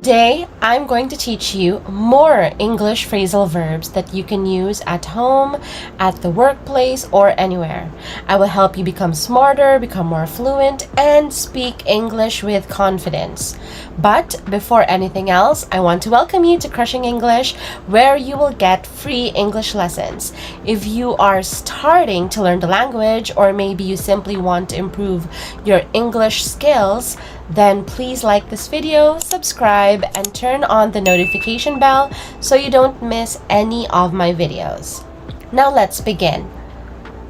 Today, I'm going to teach you more English phrasal verbs that you can use at home, at the workplace, or anywhere. I will help you become smarter, become more fluent, and speak English with confidence. But before anything else, I want to welcome you to Crushing English, where you will get free English lessons. If you are starting to learn the language, or maybe you simply want to improve your English skills, then please like this video, subscribe, and turn on the notification bell so you don't miss any of my videos. Now let's begin.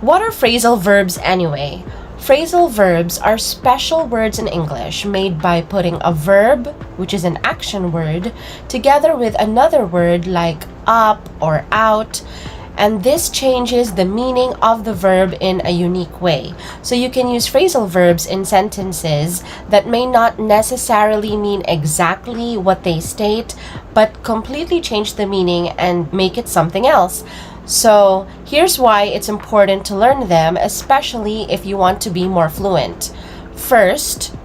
What are phrasal verbs anyway? Phrasal verbs are special words in English made by putting a verb, which is an action word, together with another word like up or out, and this changes the meaning of the verb in a unique way. So you can use phrasal verbs in sentences that may not necessarily mean exactly what they state, but completely change the meaning and make it something else. So here's why it's important to learn them, especially if you want to be more fluent. First,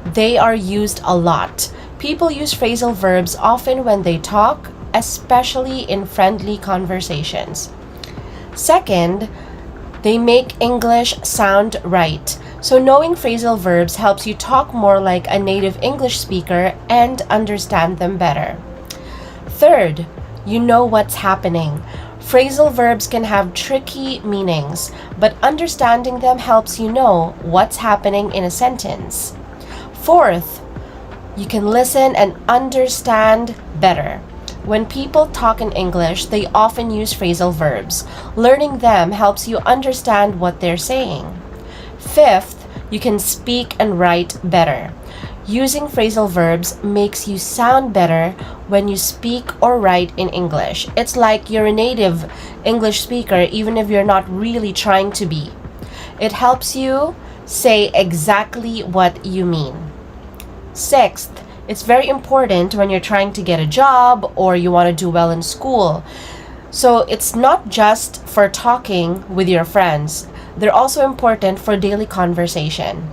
they are used a lot. People use phrasal verbs often when they talk, especially in friendly conversations. Second, they make English sound right. So knowing phrasal verbs helps you talk more like a native English speaker and understand them better. Third, you know what's happening. Phrasal verbs can have tricky meanings, but understanding them helps you know what's happening in a sentence. Fourth, you can listen and understand better. When people talk in English, they often use phrasal verbs. Learning them helps you understand what they're saying. Fifth, you can speak and write better. Using phrasal verbs makes you sound better when you speak or write in English. It's like you're a native English speaker even if you're not really trying to be. It helps you say exactly what you mean. Sixth, it's very important when you're trying to get a job or you want to do well in school. So it's not just for talking with your friends. They're also important for daily conversation.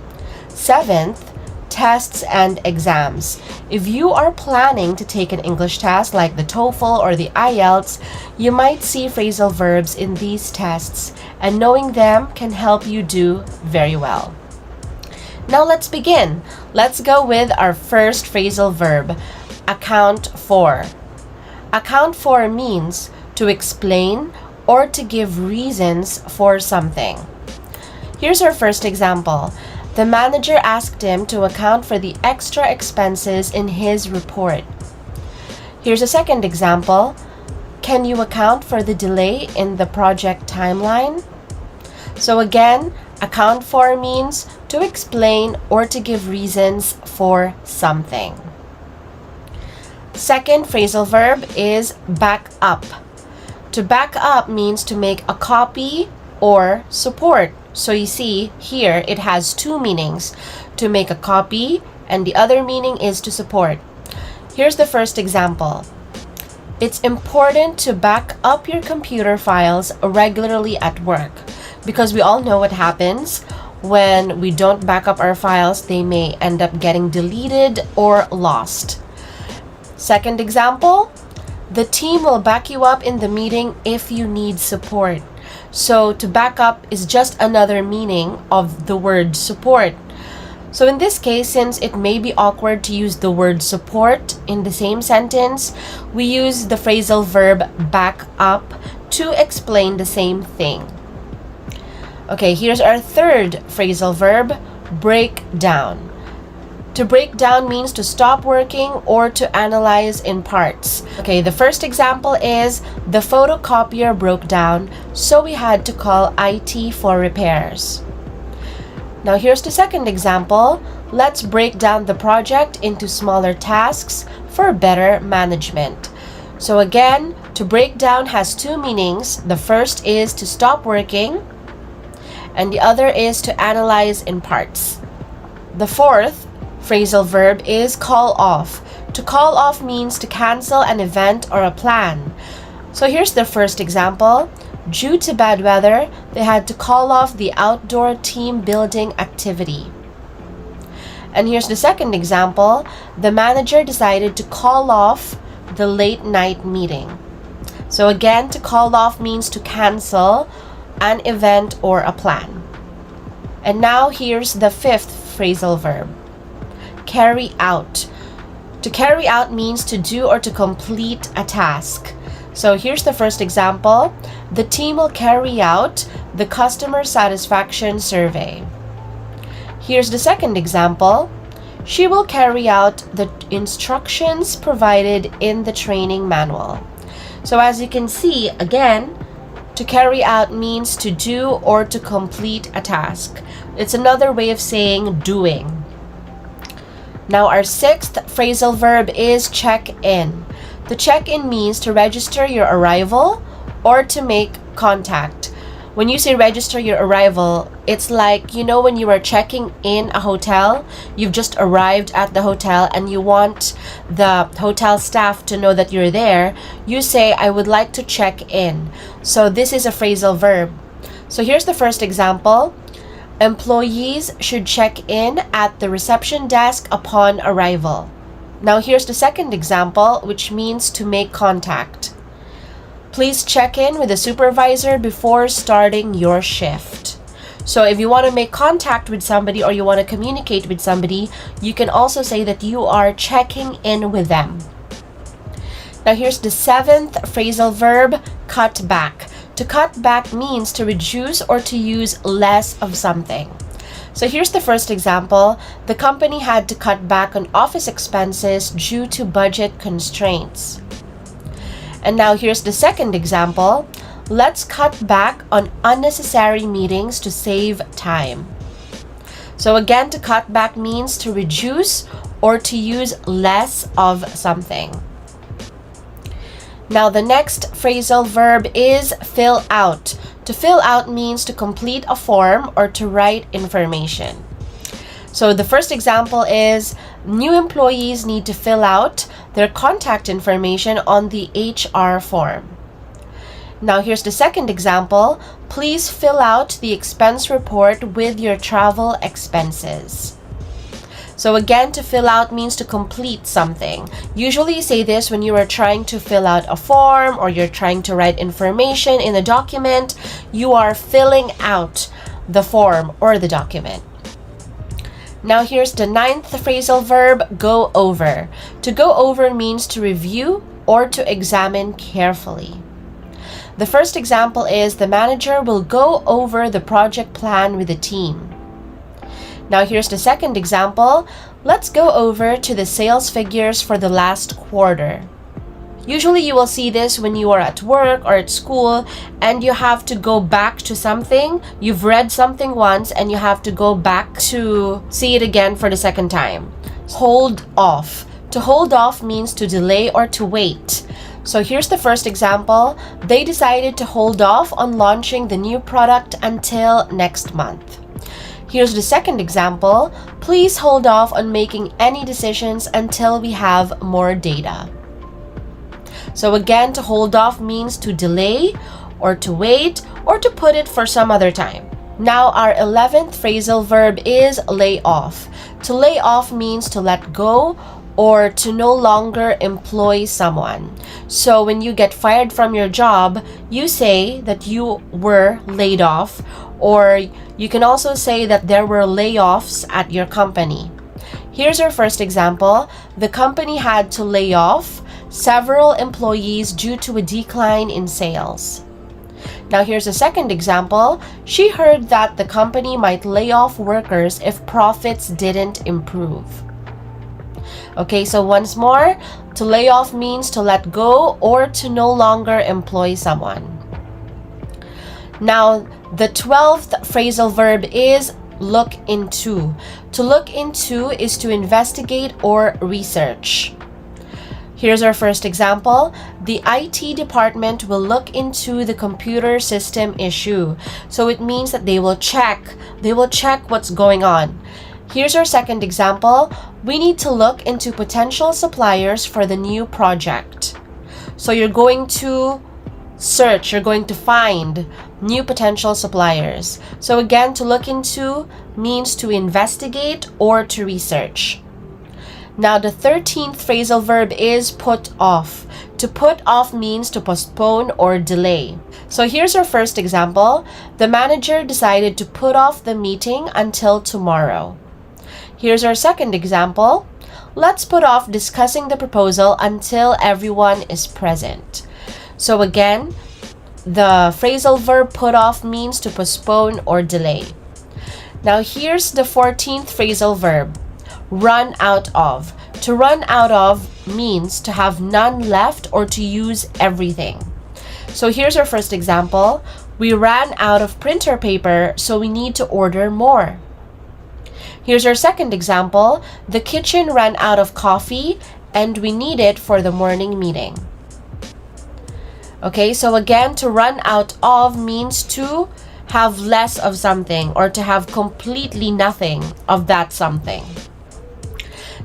Seventh, tests and exams. If you are planning to take an English test like the TOEFL or the IELTS, you might see phrasal verbs in these tests, and knowing them can help you do very well. Now let's begin. Let's go with our first phrasal verb, account for. Account for means to explain or to give reasons for something. Here's our first example. The manager asked him to account for the extra expenses in his report. Here's a second example. Can you account for the delay in the project timeline? So again, account for means to explain or to give reasons for something. Second phrasal verb is back up. To back up means to make a copy or support. So you see here it has two meanings, to make a copy and the other meaning is to support. Here's the first example. It's important to back up your computer files regularly at work, because we all know what happens when we don't back up our files. They may end up getting deleted or lost. Second example, the team will back you up in the meeting if you need support. So to back up is just another meaning of the word support. So in this case, since it may be awkward to use the word support in the same sentence, we use the phrasal verb back up to explain the same thing. Okay, here's our third phrasal verb, break down. To break down means to stop working or to analyze in parts. Okay, the first example is the photocopier broke down, so we had to call IT for repairs. Now here's the second example. Let's break down the project into smaller tasks for better management. So again, to break down has two meanings. The first is to stop working, and the other is to analyze in parts. The fourth phrasal verb is call off. To call off means to cancel an event or a plan. So here's the first example. Due to bad weather, they had to call off the outdoor team building activity. And here's the second example. The manager decided to call off the late night meeting. So again, to call off means to cancel an event or a plan. And now here's the fifth phrasal verb. Carry out. To carry out means to do or to complete a task. So here's the first example. The team will carry out the customer satisfaction survey. Here's the second example. She will carry out the instructions provided in the training manual. So as you can see, again, to carry out means to do or to complete a task. It's another way of saying doing. Now our sixth phrasal verb is check in. To check in means to register your arrival or to make contact. When you say register your arrival, it's like, when you are checking in a hotel, you've just arrived at the hotel and you want the hotel staff to know that you're there, you say, I would like to check in. So this is a phrasal verb. So here's the first example. Employees should check in at the reception desk upon arrival. Now here's the second example, which means to make contact. Please check in with the supervisor before starting your shift. So if you want to make contact with somebody or you want to communicate with somebody, you can also say that you are checking in with them. Now here's the seventh phrasal verb, cut back. To cut back means to reduce or to use less of something. So here's the first example. The company had to cut back on office expenses due to budget constraints. And now here's the second example. Let's cut back on unnecessary meetings to save time. So again, to cut back means to reduce or to use less of something. Now the next phrasal verb is fill out. To fill out means to complete a form or to write information. So the first example is new employees need to fill out their contact information on the HR form. Now here's the second example. Please fill out the expense report with your travel expenses. So again, to fill out means to complete something. Usually you say this when you are trying to fill out a form or you're trying to write information in a document. You are filling out the form or the document. Now here's the ninth phrasal verb, go over. To go over means to review or to examine carefully. The first example is the manager will go over the project plan with the team. Now here's the second example. Let's go over to the sales figures for the last quarter. Usually you will see this when you are at work or at school and you have to go back to something. You've read something once and you have to go back to see it again for the second time. Hold off. To hold off means to delay or to wait. So here's the first example. They decided to hold off on launching the new product until next month. Here's the second example. Please hold off on making any decisions until we have more data. So again, to hold off means to delay or to wait or to put it for some other time. Now our 11th phrasal verb is lay off. To lay off means to let go or to no longer employ someone. So when you get fired from your job, you say that you were laid off, or you can also say that there were layoffs at your company. Here's our first example. The company had to lay off several employees due to a decline in sales. Now here's a second example. She heard that the company might lay off workers if profits didn't improve. Okay, so once more, to lay off means to let go or to no longer employ someone. Now, the 12th phrasal verb is look into. To look into is to investigate or research. Here's our first example. The IT department will look into the computer system issue. So it means that they will check what's going on. Here's our second example. We need to look into potential suppliers for the new project. So you're going to search, you're going to find new potential suppliers. So again, to look into means to investigate or to research. Now the 13th phrasal verb is put off. To put off means to postpone or delay. So here's our first example. The manager decided to put off the meeting until tomorrow. Here's our second example. Let's put off discussing the proposal until everyone is present. So again, the phrasal verb put off means to postpone or delay. Now here's the 14th phrasal verb, run out of. To run out of means to have none left or to use everything. So here's our first example. We ran out of printer paper, so we need to order more. Here's our second example. The kitchen ran out of coffee and we need it for the morning meeting. Okay, so again, to run out of means to have less of something or to have completely nothing of that something.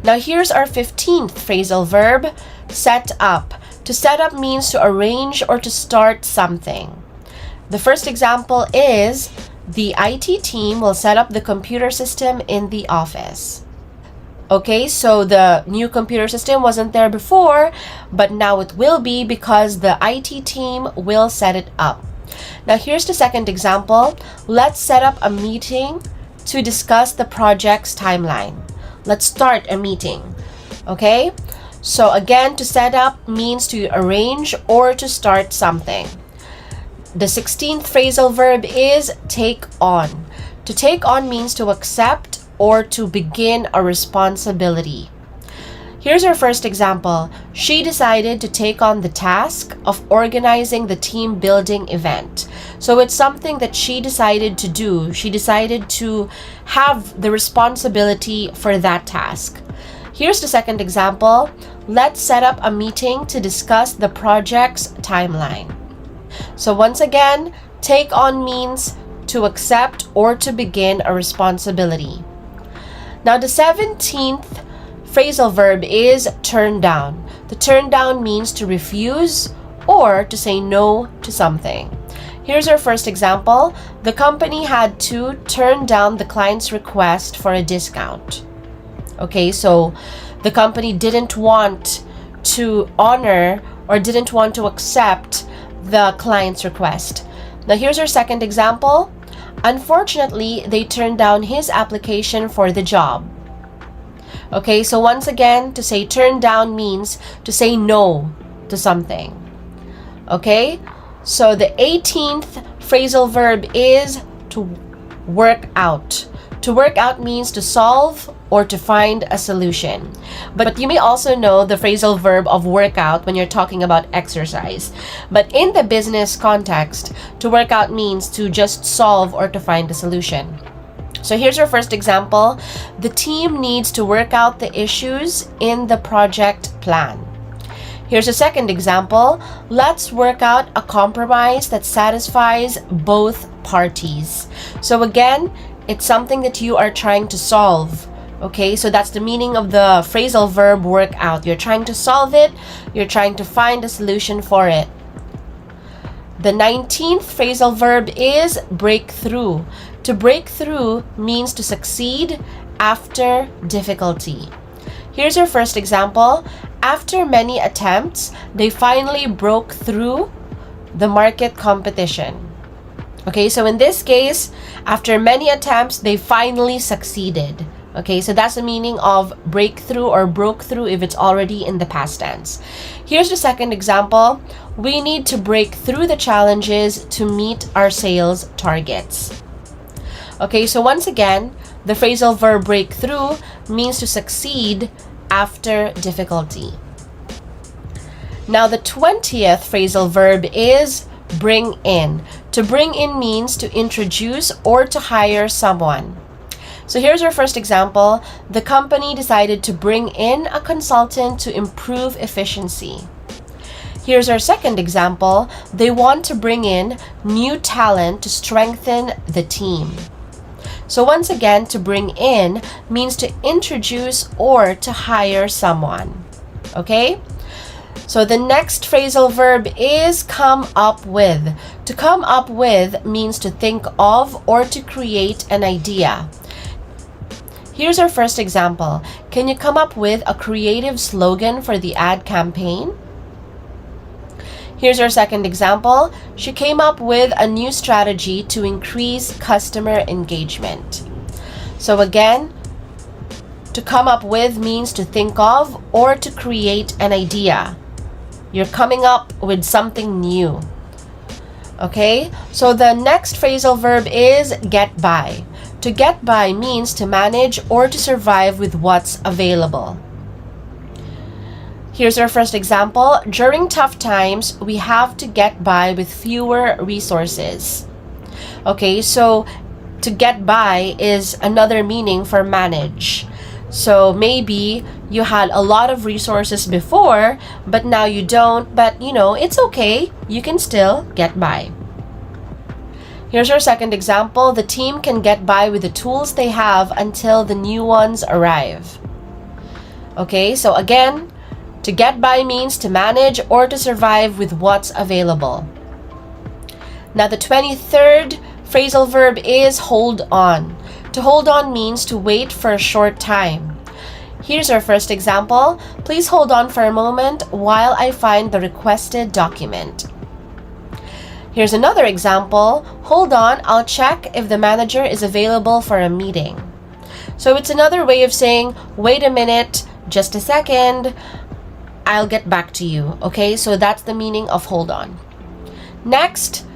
Now here's our 15th phrasal verb, set up. To set up means to arrange or to start something. The first example is, the IT team will set up the computer system in the office. Okay, so the new computer system wasn't there before, but now it will be because the IT team will set it up. Now here's the second example. Let's set up a meeting to discuss the project's timeline. Let's start a meeting. Okay, so again, to set up means to arrange or to start something. The 16th phrasal verb is take on. To take on means to accept or to begin a responsibility. Here's our first example. She decided to take on the task of organizing the team building event. So it's something that she decided to do. She decided to have the responsibility for that task. Here's the second example. Let's set up a meeting to discuss the project's timeline. So once again, take on means to accept or to begin a responsibility. Now the 17th phrasal verb is turn down. To turn down means to refuse or to say no to something. Here's our first example. The company had to turn down the client's request for a discount. Okay, so the company didn't want to honor or didn't want to accept the client's request. Now here's our second example. Unfortunately, they turned down his application for the job. Okay, so once again, to say turn down means to say no to something. Okay, so the 18th phrasal verb is to work out. To work out means to solve or to find a solution. But you may also know the phrasal verb of workout when you're talking about exercise. But in the business context, to work out means to just solve or to find a solution. So here's our first example. The team needs to work out the issues in the project plan. Here's a second example. Let's work out a compromise that satisfies both parties. So again, it's something that you are trying to solve. Okay, so that's the meaning of the phrasal verb work out. You're trying to solve it. You're trying to find a solution for it. The 19th phrasal verb is break through. To break through means to succeed after difficulty. Here's our first example. After many attempts, they finally broke through the market competition. Okay, so in this case, after many attempts, they finally succeeded. Okay, so that's the meaning of breakthrough or broke through if it's already in the past tense. Here's the second example. We need to break through the challenges to meet our sales targets. Okay, so once again, the phrasal verb break through means to succeed after difficulty. Now the 20th phrasal verb is bring in. To bring in means to introduce or to hire someone. So here's our first example. The company decided to bring in a consultant to improve efficiency. Here's our second example. They want to bring in new talent to strengthen the team. So once again, to bring in means to introduce or to hire someone. Okay? So the next phrasal verb is come up with. To come up with means to think of or to create an idea. Here's our first example. Can you come up with a creative slogan for the ad campaign? Here's our second example. She came up with a new strategy to increase customer engagement. So again, to come up with means to think of or to create an idea. You're coming up with something new. Okay, so the next phrasal verb is get by. To get by means to manage or to survive with what's available. Here's our first example. During tough times, we have to get by with fewer resources. Okay, so to get by is another meaning for manage. So maybe you had a lot of resources before, but now you don't, but it's okay. You can still get by. Here's our second example. The team can get by with the tools they have until the new ones arrive. Okay, so again, to get by means to manage or to survive with what's available. Now the 23rd phrasal verb is hold on. To hold on means to wait for a short time. Here's our first example. Please hold on for a moment while I find the requested document. Here's another example. Hold on, I'll check if the manager is available for a meeting. So it's another way of saying, wait a minute, just a second, I'll get back to you. Okay, so that's the meaning of hold on. Next,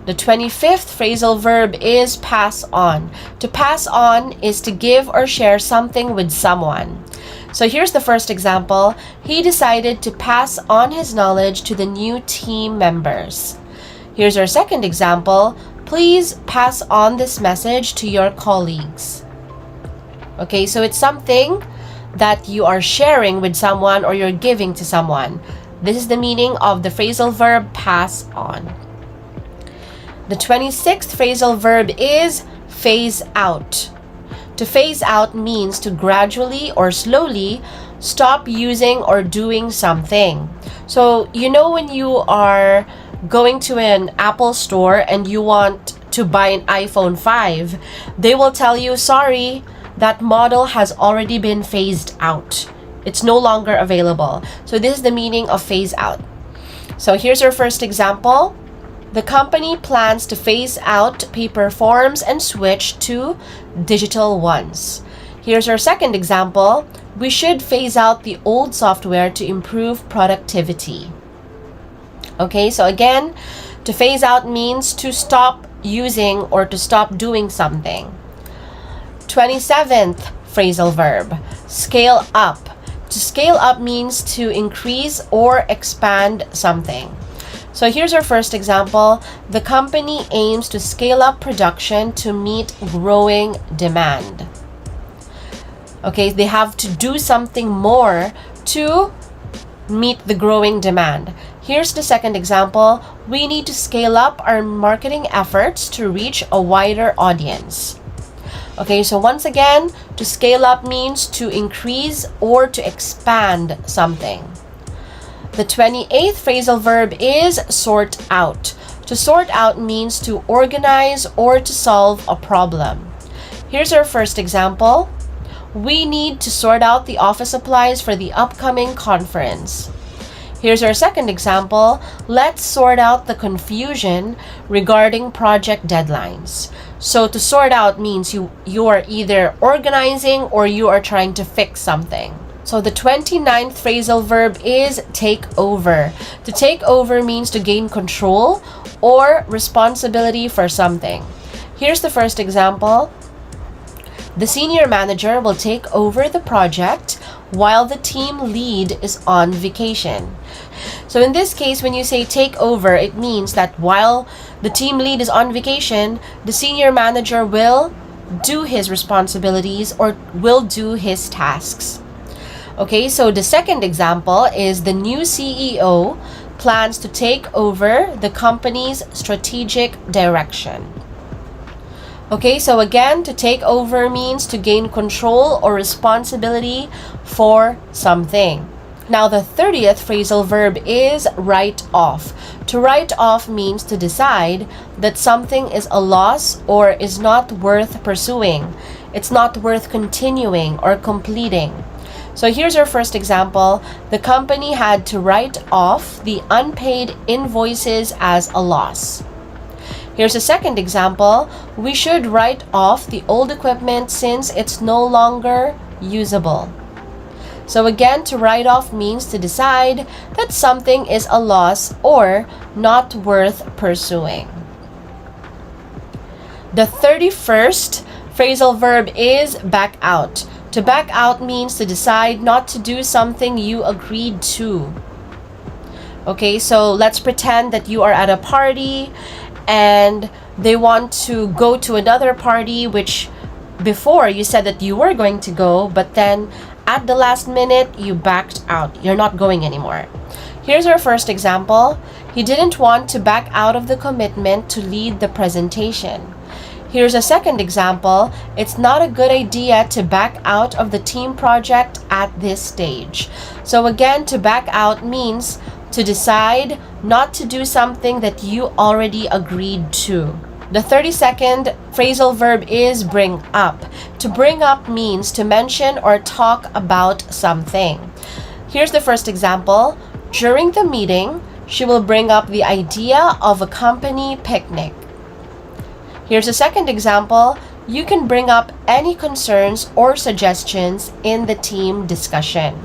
the 25th phrasal verb is pass on. To pass on is to give or share something with someone. So here's the first example. He decided to pass on his knowledge to the new team members. Here's our second example. Please pass on this message to your colleagues. Okay, so it's something that you are sharing with someone or you're giving to someone. This is the meaning of the phrasal verb pass on. The 26th phrasal verb is phase out. To phase out means to gradually or slowly stop using or doing something. So, when you are going to an Apple store and you want to buy an iPhone 5, they will tell you, sorry, that model has already been phased out. It's no longer available. So this is the meaning of phase out. So here's our first example. The company plans to phase out paper forms and switch to digital ones. Here's our second example. We should phase out the old software to improve productivity. Okay, so again, to phase out means to stop using or to stop doing something. 27th phrasal verb, scale up. To scale up means to increase or expand something. So here's our first example. The company aims to scale up production to meet growing demand. Okay, they have to do something more to meet the growing demand. Here's the second example. We need to scale up our marketing efforts to reach a wider audience. Okay, so once again, to scale up means to increase or to expand something. The 28th phrasal verb is sort out. To sort out means to organize or to solve a problem. Here's our first example. We need to sort out the office supplies for the upcoming conference. Here's our second example. Let's sort out the confusion regarding project deadlines. So to sort out means you are either organizing or you are trying to fix something. So the 29th phrasal verb is take over. To take over means to gain control or responsibility for something. Here's the first example. The senior manager will take over the project while the team lead is on vacation. So in this case, when you say take over, it means that while the team lead is on vacation, the senior manager will do his responsibilities or will do his tasks. Okay, so the second example is the new CEO plans to take over the company's strategic direction. Okay, so again, to take over means to gain control or responsibility for something. Now, the 30th phrasal verb is write off. To write off means to decide that something is a loss or is not worth pursuing. It's not worth continuing or completing. So here's our first example. The company had to write off the unpaid invoices as a loss. Here's a second example. We should write off the old equipment since it's no longer usable. So again, to write off means to decide that something is a loss or not worth pursuing. The 31st phrasal verb is back out. To back out means to decide not to do something you agreed to. Okay, so let's pretend that you are at a party and they want to go to another party, which before you said that you were going to go, but then at the last minute, you backed out. You're not going anymore. Here's our first example. He didn't want to back out of the commitment to lead the presentation. Here's a second example. It's not a good idea to back out of the team project at this stage. So again, to back out means to decide not to do something that you already agreed to. The 32nd phrasal verb is bring up. To bring up means to mention or talk about something. Here's the first example. During the meeting, she will bring up the idea of a company picnic. Here's a second example. You can bring up any concerns or suggestions in the team discussion.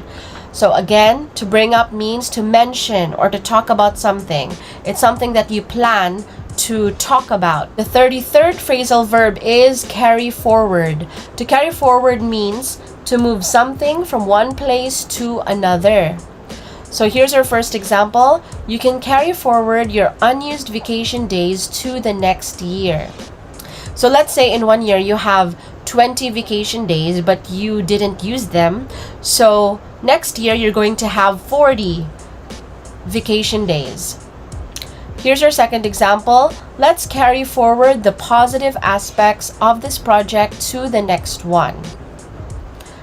So again, to bring up means to mention or to talk about something. It's something that you plan to talk about. The 33rd phrasal verb is carry forward. To carry forward means to move something from one place to another. So here's our first example. You can carry forward your unused vacation days to the next year. So let's say in 1 year you have 20 vacation days, but you didn't use them. So next year you're going to have 40 vacation days. Here's our second example. Let's carry forward the positive aspects of this project to the next one.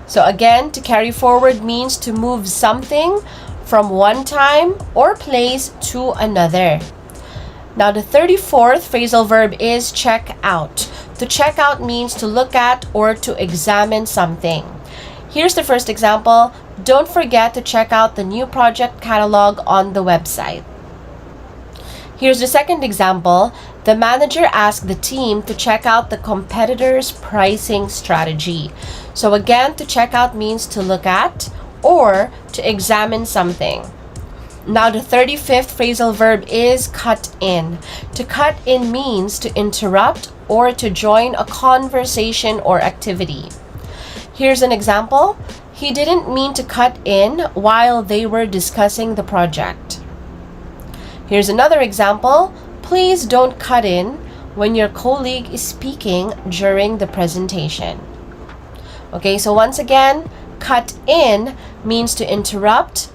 So again, to carry forward means to move something from one time or place to another. Now, the 34th phrasal verb is check out. To check out means to look at or to examine something. Here's the first example. Don't forget to check out the new project catalog on the website. Here's the second example. The manager asked the team to check out the competitor's pricing strategy. So again, to check out means to look at or to examine something. Now, the 35th phrasal verb is cut in. To cut in means to interrupt or to join a conversation or activity. Here's an example. He didn't mean to cut in while they were discussing the project. Here's another example. Please don't cut in when your colleague is speaking during the presentation. Okay, so once again, cut in means to interrupt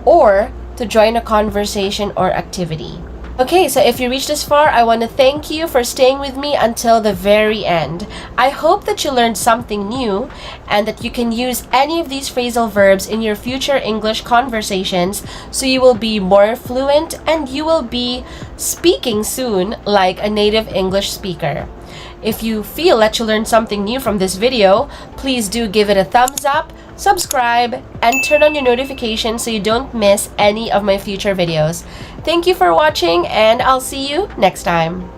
or to join a conversation or activity. Okay, so if you reached this far, I want to thank you for staying with me until the very end. I hope that you learned something new and that you can use any of these phrasal verbs in your future English conversations so you will be more fluent and you will be speaking soon like a native English speaker. If you feel that you learned something new from this video, please do give it a thumbs up, subscribe, and turn on your notifications so you don't miss any of my future videos. Thank you for watching, and I'll see you next time.